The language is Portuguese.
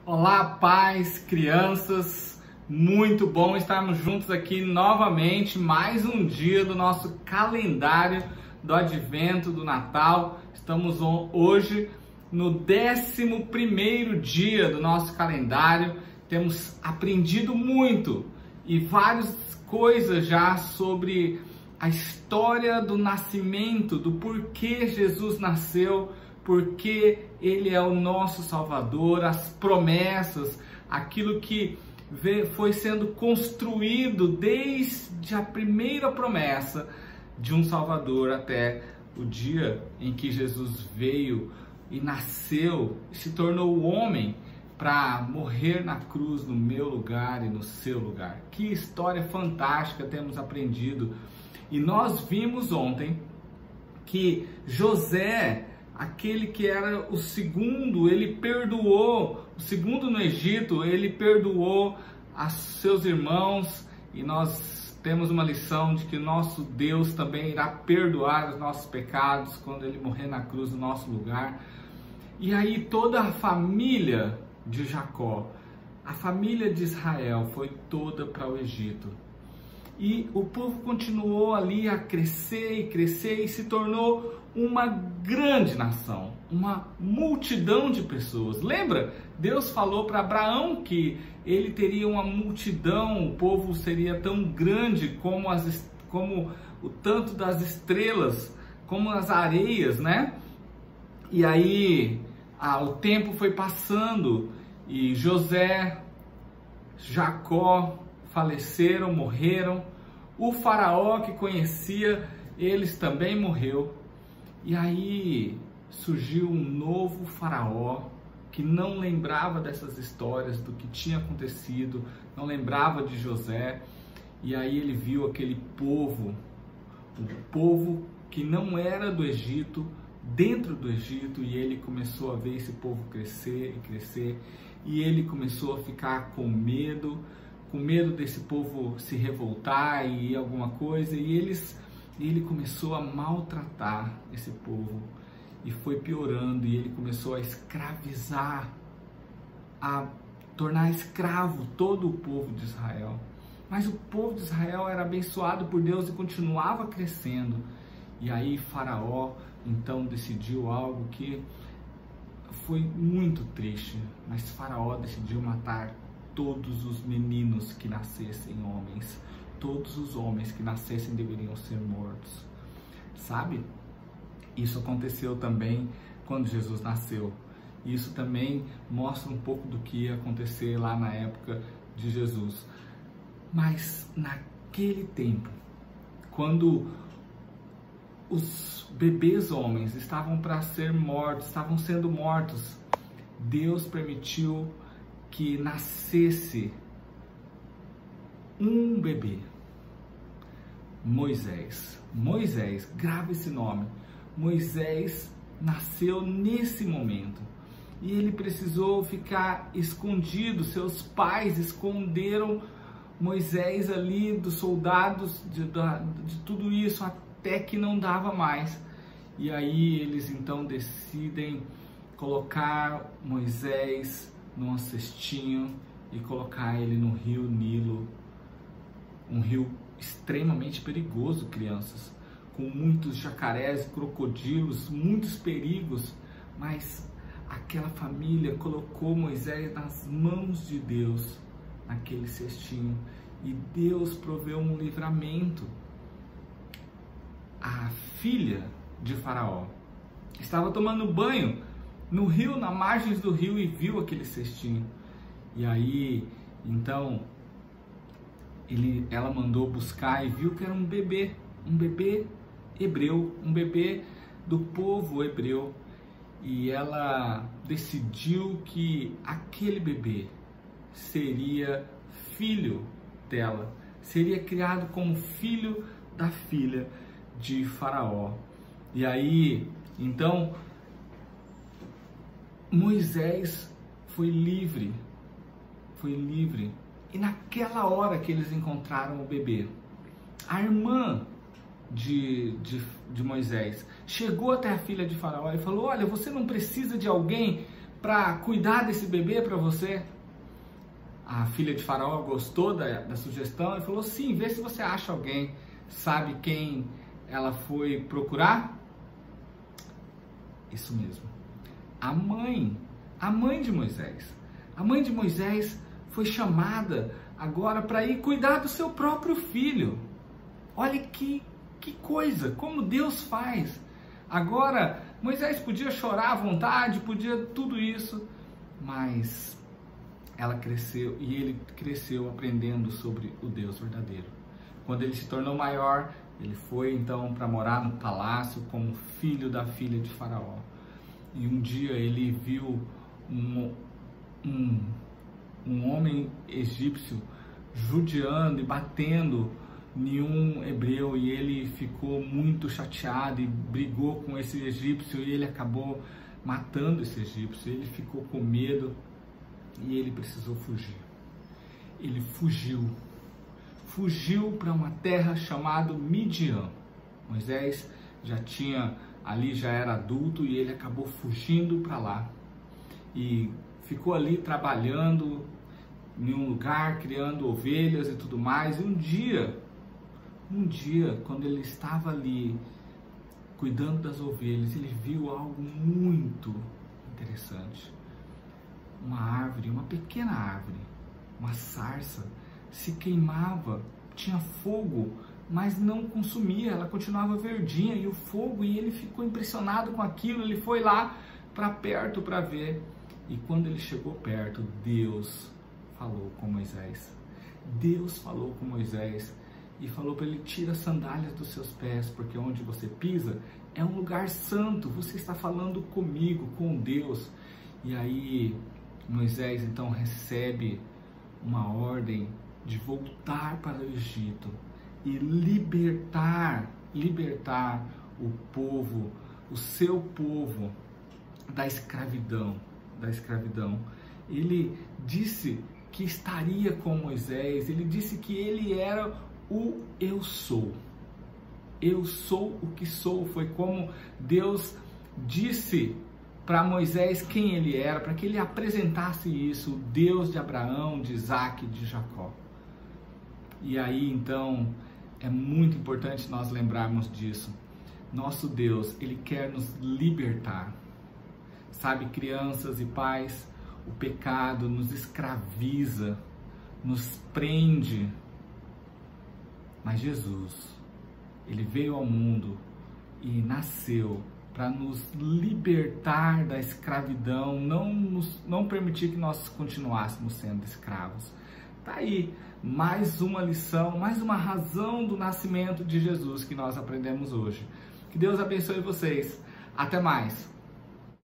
Olá, pais, crianças, muito bom estarmos juntos aqui novamente, mais um dia do nosso calendário do Advento, do Natal. Estamos hoje no 11º dia do nosso calendário, temos aprendido muito e várias coisas já sobre a história do nascimento, do porquê Jesus nasceu, porque Ele é o nosso Salvador, as promessas, aquilo que foi sendo construído desde a primeira promessa de um Salvador até o dia em que Jesus veio e nasceu e se tornou homem para morrer na cruz no meu lugar e no seu lugar. Que história fantástica temos aprendido. E nós vimos ontem que José, aquele que era o segundo, ele perdoou, o segundo no Egito, ele perdoou a seus irmãos, e nós temos uma lição de que nosso Deus também irá perdoar os nossos pecados quando ele morrer na cruz no nosso lugar. E aí toda a família de Jacó, a família de Israel foi toda para o Egito. E o povo continuou ali a crescer e crescer e se tornou uma grande nação, uma multidão de pessoas. Lembra? Deus falou para Abraão que ele teria uma multidão, o povo seria tão grande como o tanto das estrelas, como as areias, né? E aí o tempo foi passando e José, Jacó faleceram, morreram. O faraó que conhecia eles também morreu. E aí surgiu um novo faraó que não lembrava dessas histórias, do que tinha acontecido, não lembrava de José. E aí ele viu aquele povo, o povo que não era do Egito, dentro do Egito, e ele começou a ver esse povo crescer e crescer. E ele começou a ficar com medo desse povo se revoltar e alguma coisa, e ele começou a maltratar esse povo, e foi piorando, e ele começou a escravizar, a tornar escravo todo o povo de Israel. Mas o povo de Israel era abençoado por Deus e continuava crescendo. E aí Faraó então decidiu algo que foi muito triste, mas Faraó decidiu matar todos os meninos que nascessem homens. Todos os homens que nascessem deveriam ser mortos. Sabe? Isso aconteceu também quando Jesus nasceu. Isso também mostra um pouco do que ia acontecer lá na época de Jesus. Mas naquele tempo, quando os bebês homens estavam para ser mortos, estavam sendo mortos, Deus permitiu que nascesse um bebê, Moisés. Moisés, grava esse nome. Moisés nasceu nesse momento e ele precisou ficar escondido. Seus pais esconderam Moisés ali dos soldados, de tudo isso, até que não dava mais. E aí eles então decidem colocar Moisés num cestinho e colocar ele no rio Nilo, um rio extremamente perigoso, crianças, com muitos jacarés, crocodilos, muitos perigos. Mas aquela família colocou Moisés nas mãos de Deus, naquele cestinho, e Deus proveu um livramento. A filha de Faraó estava tomando banho no rio, na margem do rio, e viu aquele cestinho. E aí, então, ela mandou buscar e viu que era um bebê hebreu, um bebê do povo hebreu. E ela decidiu que aquele bebê seria filho dela, seria criado como filho da filha de Faraó. E aí, então, Moisés foi livre. E naquela hora que eles encontraram o bebê, a irmã de Moisés chegou até a filha de Faraó e falou: olha, você não precisa de alguém para cuidar desse bebê para você? A filha de Faraó gostou da sugestão e falou, sim, vê se você acha alguém. Sabe quem ela foi procurar? Isso mesmo, a mãe de Moisés. A mãe de Moisés foi chamada agora para ir cuidar do seu próprio filho. Olha que coisa, como Deus faz. Agora, Moisés podia chorar à vontade, podia tudo isso, mas ela cresceu e ele cresceu aprendendo sobre o Deus verdadeiro. Quando ele se tornou maior, ele foi então para morar no palácio como filho da filha de Faraó. E um dia ele viu um homem egípcio judiando e batendo em um hebreu, e ele ficou muito chateado e brigou com esse egípcio, e ele acabou matando esse egípcio. Ele ficou com medo e ele precisou fugir. Ele fugiu para uma terra chamada Midian. Moisés já era adulto e ele acabou fugindo para lá e ficou ali trabalhando em um lugar, criando ovelhas e tudo mais. E um dia, quando ele estava ali cuidando das ovelhas, ele viu algo muito interessante. Uma árvore, uma pequena árvore, uma sarça, se queimava, tinha fogo, mas não consumia, ela continuava verdinha e o fogo, e ele ficou impressionado com aquilo. Ele foi lá para perto para ver, e quando ele chegou perto, Deus falou com Moisés. Deus falou com Moisés e falou para ele: tira as sandálias dos seus pés, porque onde você pisa é um lugar santo, você está falando comigo, com Deus. E aí Moisés então recebe uma ordem de voltar para o Egito e libertar o povo, o seu povo da escravidão. Ele disse que estaria com Moisés, ele disse que ele era o eu sou o que sou. Foi como Deus disse para Moisés quem ele era, para que ele apresentasse isso, o Deus de Abraão, de Isaac e de Jacó. E aí então é muito importante nós lembrarmos disso. Nosso Deus, ele quer nos libertar. Sabe, crianças e pais, o pecado nos escraviza, nos prende. Mas Jesus, ele veio ao mundo e nasceu para nos libertar da escravidão, não permitir que nós continuássemos sendo escravos. Tá aí mais uma lição, mais uma razão do nascimento de Jesus que nós aprendemos hoje. Que Deus abençoe vocês. Até mais.